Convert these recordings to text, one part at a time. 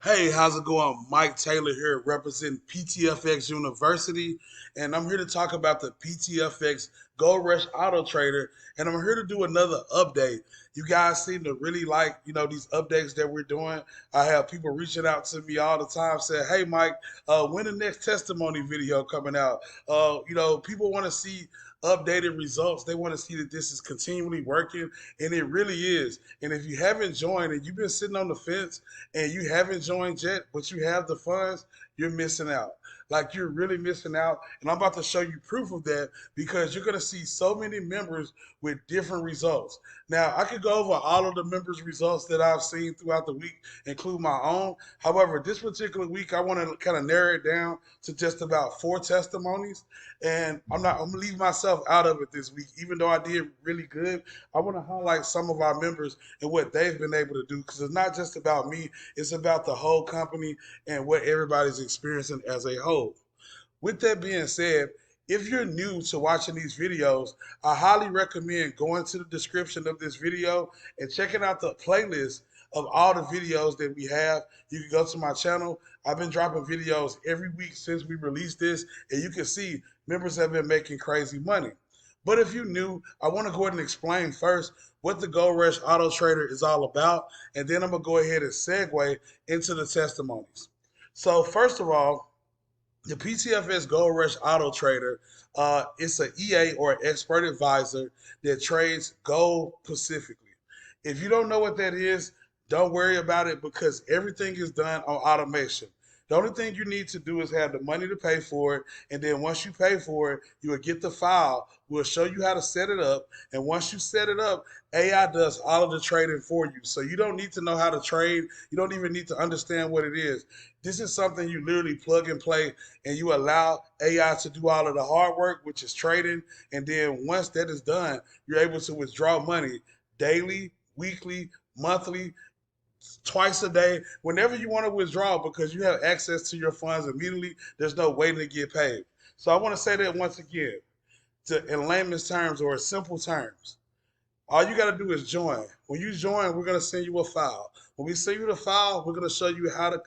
Hey, how's it going? Mike Taylor here, representing PTFX University, and I'm here to talk about the PTFX Gold Rush Auto Trader, and I'm here to do another update. You guys seem to really like, these updates that we're doing. I have people reaching out to me all the time saying, "Hey, Mike, when the next testimony video coming out?" People want to see updated results. They want to see that this is continually working, and it really is. And if you haven't joined and you've been sitting on the fence and you haven't joined yet, but you have the funds, you're missing out. Like you're really missing out. And I'm about to show you proof of that because you're going to see so many members with different results. Now, I could go over all of the members' results that I've seen throughout the week, include my own. However, this particular week, I want to kind of narrow it down to just about four testimonies. And I'm gonna leave myself out of it this week, even though I did really good. I want to highlight some of our members and what they've been able to do because it's not just about me, it's about the whole company and what everybody's experiencing as a whole. With that being said, if you're new to watching these videos, I highly recommend going to the description of this video and checking out the playlist of all the videos that we have. You can go to my channel. I've been dropping videos every week since we released this, and you can see members have been making crazy money. But if you're new, I want to go ahead and explain first what the Gold Rush Auto Trader is all about, and then I'm going to go ahead and segue into the testimonies. So first of all, the PTFS Gold Rush Auto Trader, it's an EA or expert advisor that trades gold specifically. If you don't know what that is, don't worry about it because everything is done on automation. The only thing you need to do is have the money to pay for it, and then once you pay for it, you will get the file. We'll show you how to set it up, and once you set it up, AI does all of the trading for you. So you don't need to know how to trade. You don't even need to understand what it is. This is something you literally plug and play, and you allow AI to do all of the hard work, which is trading. And then once that is done, you're able to withdraw money daily, weekly, monthly, twice a day, whenever you want to withdraw, because you have access to your funds immediately. There's no waiting to get paid. So I want to say that once again, in layman's terms or in simple terms. All you got to do is join. When you join, we're going to send you a file. When we send you the file, we're going to show you how to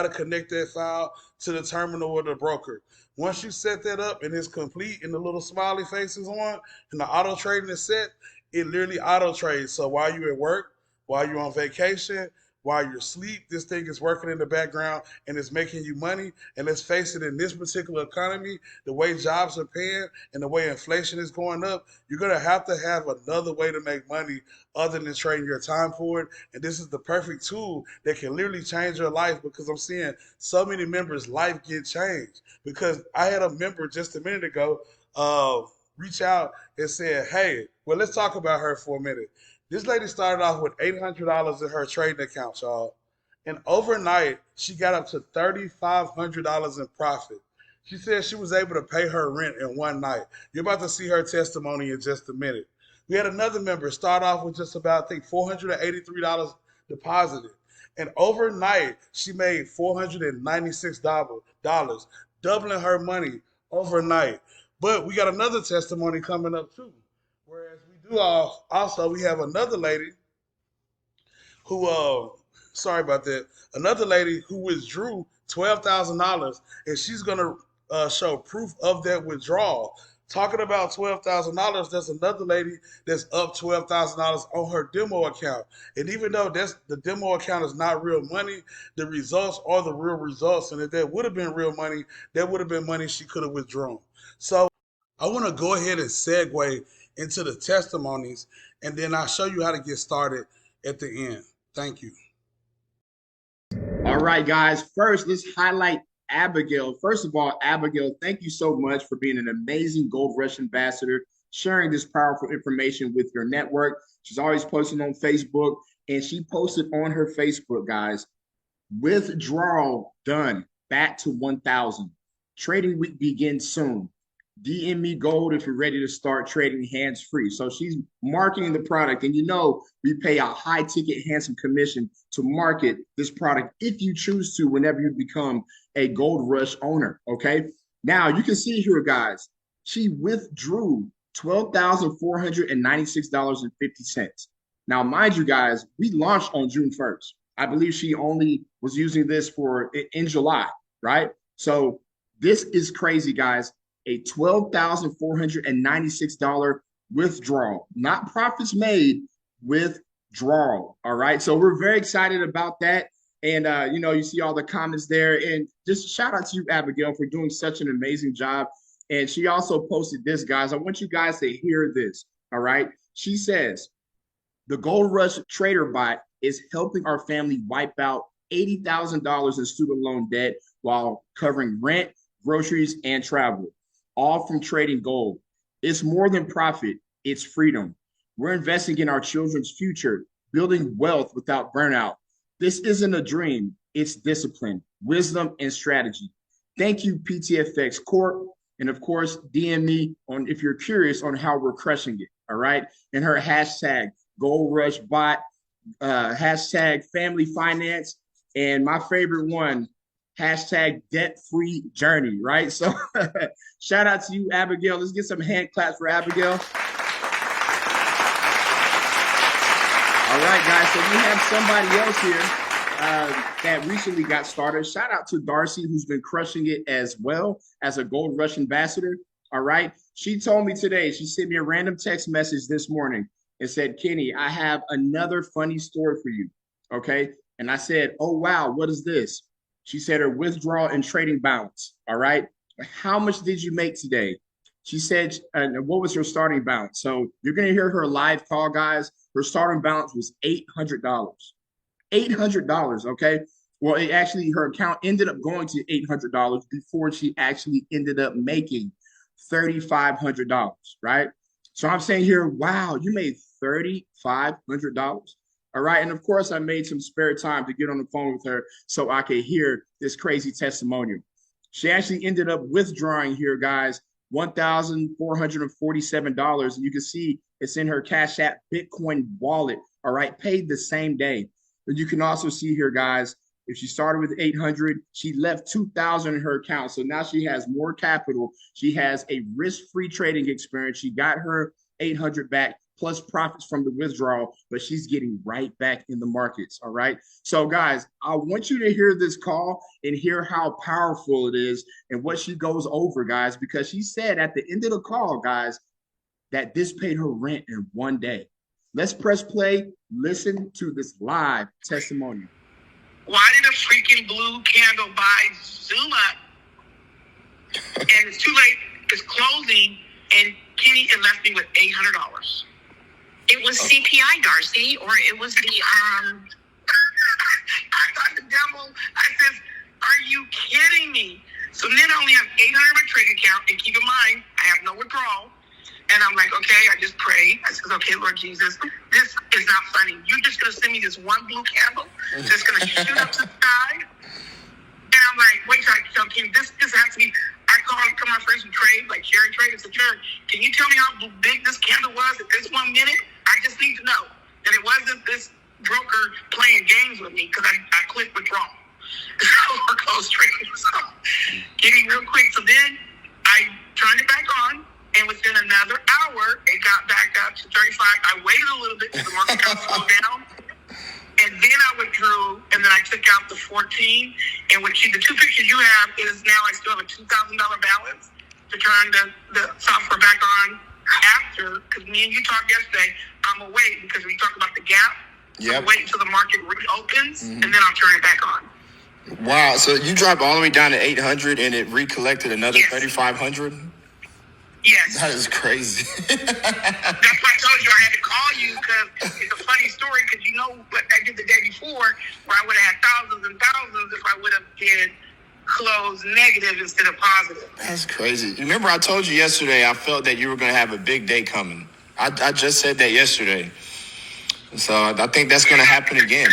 connect that file to the terminal or the broker. Once you set that up and it's complete and the little smiley face is on and the auto trading is set, it literally auto trades. So while you're at work, while you're on vacation, while you're asleep, this thing is working in the background and it's making you money. And let's face it, in this particular economy, the way jobs are paying and the way inflation is going up, you're going to have another way to make money other than trading your time for it. And this is the perfect tool that can literally change your life because I'm seeing so many members' life get changed. Because I had a member just a minute ago reach out and said, "Hey, well, let's talk about her for a minute." This lady started off with $800 in her trading account, y'all. And overnight, she got up to $3,500 in profit. She said she was able to pay her rent in one night. You're about to see her testimony in just a minute. We had another member start off with just about, I think, $483 deposited. And overnight, she made $496, doubling her money overnight. But we got another testimony coming up too. Whereas we do also, we have another lady who sorry about that, another lady who withdrew $12,000, and she's gonna show proof of that withdrawal. Talking about $12,000, there's another lady that's up $12,000 on her demo account, and even though that's the demo account is not real money, the results are the real results, and if that would have been real money, that would have been money she could have withdrawn. So I want to go ahead and segue into the testimonies, and then I'll show you how to get started at the end. Thank you. All right, guys. First, let's highlight Abigail. First of all, Abigail, thank you so much for being an amazing Gold Rush ambassador, sharing this powerful information with your network. She's always posting on Facebook, and she posted on her Facebook, guys, withdrawal done, back to 1,000. Trading week begins soon. DM me gold if you're ready to start trading hands free. So she's marketing the product, and we pay a high ticket, handsome commission to market this product if you choose to, whenever you become a Gold Rush owner. Okay. Now you can see here, guys, she withdrew $12,496.50. Now, mind you, guys, we launched on June 1st. I believe she only was using this for in July, right? So this is crazy, guys. A $12,496 withdrawal, not profits made, withdrawal. All right. So we're very excited about that. And you see all the comments there. And just shout out to you, Abigail, for doing such an amazing job. And she also posted this, guys. I want you guys to hear this. All right. She says, the Gold Rush Trader Bot is helping our family wipe out $80,000 in student loan debt while covering rent, groceries, and travel, all from trading gold. It's more than profit, it's freedom. We're investing in our children's future, building wealth without burnout. This isn't a dream, it's discipline, wisdom, and strategy. Thank you, PTFX Corp. And of course, DM me on if you're curious on how we're crushing it. All right. And her hashtag Gold Rush Bot, hashtag Family Finance, and my favorite one, hashtag Debt Free Journey. Right. So shout out to you, Abigail. Let's get some hand claps for Abigail. All right, guys. So we have somebody else here that recently got started. Shout out to Darcy, who's been crushing it as well as a Gold Rush ambassador. All right. She told me today, she sent me a random text message this morning and said, Kenny, I have another funny story for you. Okay. And I said, oh, wow, what is this? She said her withdrawal and trading balance. All right. How much did you make today? She said, what was her starting balance? So you're going to hear her live call, guys. Her starting balance was $800. $800. Okay. Well, it actually, her account ended up going to $800 before she actually ended up making $3,500. Right. So I'm saying here, wow, you made $3,500. All right. And of course, I made some spare time to get on the phone with her so I could hear this crazy testimonial. She actually ended up withdrawing here, guys, $1,447. And you can see it's in her Cash App Bitcoin wallet. All right. Paid the same day. But you can also see here, guys, if she started with 800, she left 2,000 in her account. So now she has more capital. She has a risk-free trading experience. She got her 800 back plus profits from the withdrawal, but she's getting right back in the markets. All right. So guys, I want you to hear this call and hear how powerful it is and what she goes over, guys, because she said at the end of the call, guys, that this paid her rent in one day. Let's press play. Listen to this live testimonial. Why did a freaking blue candle buy Zoom up? And it's too late. It's closing, and Kenny had left me with $800. It was CPI, Darcy, or it was the I thought the devil. I said, "Are you kidding me?" So then I only have $800 in my trading account, and keep in mind I have no withdrawal. And I'm like, okay, I just prayed. I said, okay, Lord Jesus, this is not funny. You're just going to send me this one blue candle that's going to shoot up to the sky? And I'm like, wait, so can this has to be, I called my friends who trade, like Sherry Trade. I said, Sherry, can you tell me how big this candle was at this 1 minute? I just need to know that it wasn't this broker playing games with me because I clicked withdrawal. Or close trading. So, getting real quick. So then I turned it back on. And within another hour, it got back up to 35. I waited a little bit till the market got slowed down. And then I withdrew, and then I took out the 14. And the two pictures you have is now I still have a $2,000 balance to turn the software back on after, because me and you talked yesterday, I'm going to wait because we talked about the gap. So I'll wait until the market reopens, and then I'll turn it back on. Wow. So you dropped all the way down to 800 and it recollected another 3,500? Yes. That is crazy. That's why I told you I had to call you because it's a funny story because you know what I did the day before where I would have had thousands and thousands if I would have been closed negative instead of positive. That's crazy. Remember I told you yesterday I felt that you were going to have a big day coming. I just said that yesterday. So I think that's going to happen again.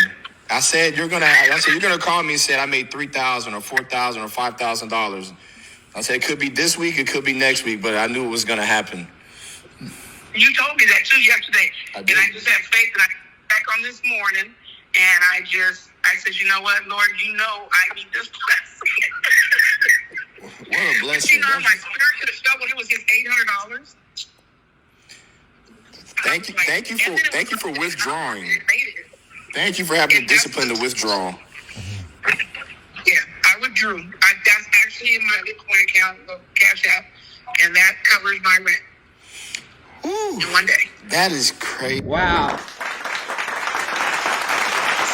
I said you're going to call me and say I made $3,000 or $4,000 or $5,000. I said it could be this week, it could be next week, but I knew it was going to happen. You told me that too yesterday. I did. And I just had faith that I came back on this morning, and I said, you know what, Lord, you know I need this blessing. What a blessing. But my spirit could have felt when it was just $800. Thank you for withdrawing. Thank you for having the discipline to withdraw. Yeah, I withdrew. That's actually in my Bitcoin account, the Cash App, and that covers my rent. Ooh, In one day. that is crazy. Wow.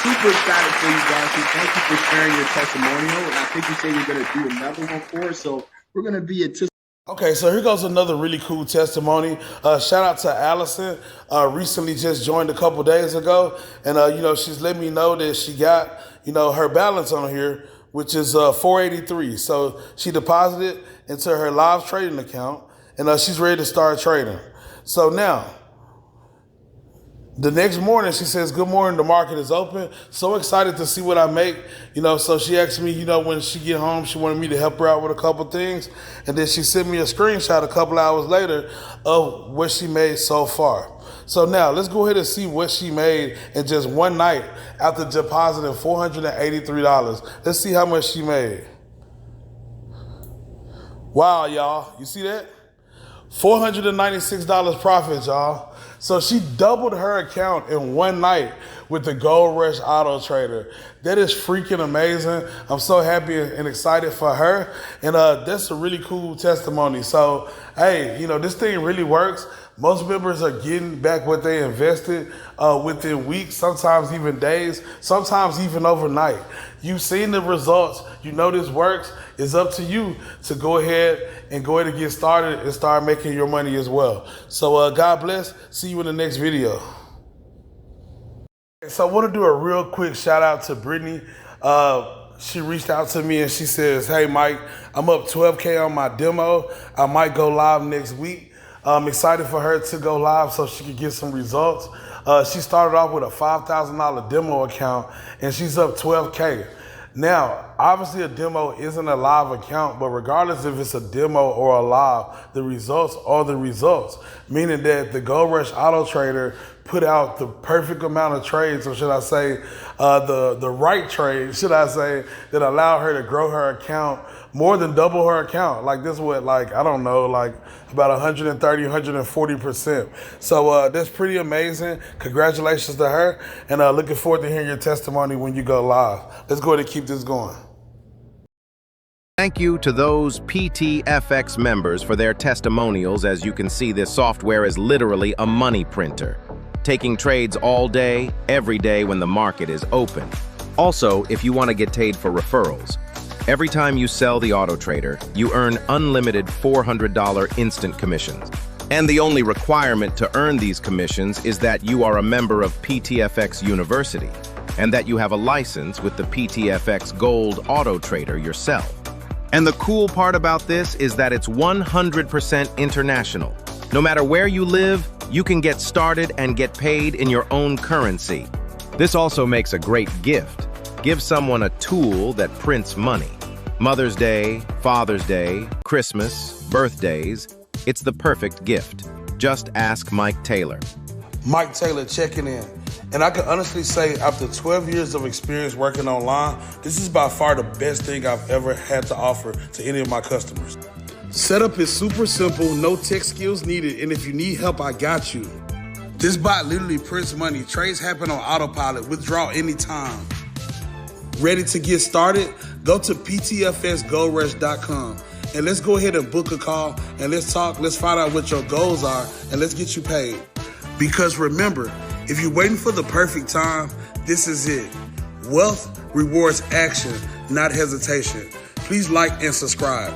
Super excited for you, Darcy. Thank you for sharing your testimonial. And I think you said you're going to do another one for us. So we're going to be anticipating. Okay, so here goes another really cool testimony. Shout out to Allison. Recently just joined a couple days ago. And, she's let me know that she got, her balance on here, which is 483. So she deposited into her live trading account, and she's ready to start trading. So now, the next morning, she says, good morning, the market is open. So excited to see what I make. So she asked me, when she get home, she wanted me to help her out with a couple things. And then she sent me a screenshot a couple hours later of what she made so far. So now, let's go ahead and see what she made in just one night after depositing $483. Let's see how much she made. Wow, y'all. You see that? $496 profit, y'all. So she doubled her account in one night with the Gold Rush Auto Trader. That is freaking amazing. I'm so happy and excited for her. And that's a really cool testimony. So, hey, this thing really works. Most members are getting back what they invested within weeks, sometimes even days, sometimes even overnight. You've seen the results. You know this works. It's up to you to go ahead and get started and start making your money as well. So God bless. See you in the next video. So I want to do a real quick shout out to Brittany. She reached out to me and she says, hey, Mike, I'm up 12K on my demo. I might go live next week. I'm excited for her to go live so she can get some results. She started off with a $5,000 demo account and she's up 12K. Now, obviously a demo isn't a live account, but regardless if it's a demo or a live, the results are the results, meaning that the Gold Rush Auto Trader put out the perfect amount of trades, or should I say, the right trade, should I say, that allowed her to grow her account more than double her account. Like this would, I don't know, about 130, 140%. So that's pretty amazing. Congratulations to her. And looking forward to hearing your testimony when you go live. Let's go ahead and keep this going. Thank you to those PTFX members for their testimonials. As you can see, this software is literally a money printer, taking trades all day, every day when the market is open. Also, if you want to get paid for referrals, every time you sell the Auto Trader, you earn unlimited $400 instant commissions. And the only requirement to earn these commissions is that you are a member of PTFX University and that you have a license with the PTFX Gold Auto Trader yourself. And the cool part about this is that it's 100% international. No matter where you live, you can get started and get paid in your own currency. This also makes a great gift. Give someone a tool that prints money. Mother's Day, Father's Day, Christmas, birthdays. It's the perfect gift. Just ask Mike Taylor. Mike Taylor checking in. And I can honestly say, after 12 years of experience working online, this is by far the best thing I've ever had to offer to any of my customers. Setup is super simple, no tech skills needed, and if you need help, I got you. This bot literally prints money. Trades happen on autopilot. Withdraw anytime. Ready to get started? Go to ptfxgoldrush.com and let's go ahead and book a call and let's talk. Let's find out what your goals are and let's get you paid. Because remember, if you're waiting for the perfect time, this is it. Wealth rewards action, not hesitation. Please like and subscribe.